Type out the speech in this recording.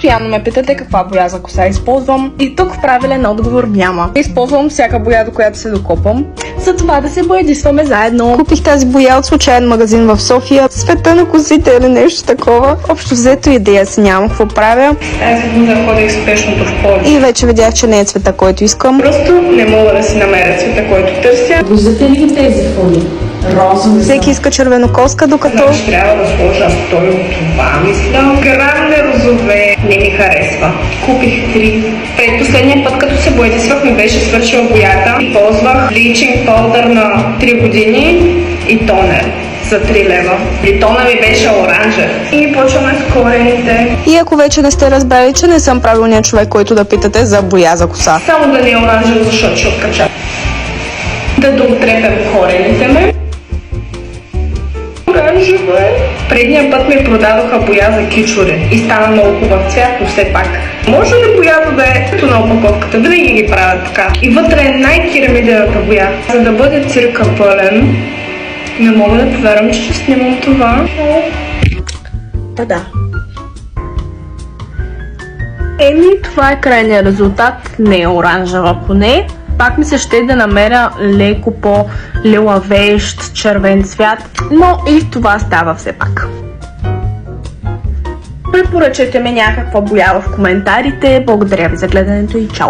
Постоянно ме питате каква боя за коса използвам и тук правилен отговор няма. Използвам всяка боя, до която се докопам, за това да се боядисваме заедно. Купих тази боя от случайен магазин в София. Света на косите или нещо такова. Общо взето идея си нямам какво правя. Тази година ходих спешното в Пловдив. И вече видях, че не е цвета, който искам. Просто не мога да си намеря цвета, който търся. Виждате ли тези фони? Розови. Всеки иска червенокоска, докато... Значи трябва да сложа второ това, мисля. Грамне розове не ми харесва. Купих 3. Предпоследния път, като се боядисвах, ми беше свършила боята и ползвах bleaching powder на 3 години и тонер за 3 лева. И тона ми беше оранжев. И почваме с корените. И ако вече не сте разбрали, че не съм правилният човек, който да питате за боя за коса. Само да не е оранжев, защото ще откача. Да доотрепям корените ме. Оранжево е. Предния път ми продадоха боя за кичури и стана много хубав цвят, но все пак. Може ли боята да е като на опаковката? Винаги ги правят така. И вътре е най-керамидената боя. За да бъде цирка пълен, не мога да повярвам, че ще снимам това. Да. Еми, това е крайният резултат. Не е оранжева поне. Пак ми се ще да намеря леко по-лилавеещ червен цвят, но и това става все пак. Препоръчайте ми някаква боя в коментарите. Благодаря ви за гледането и чао!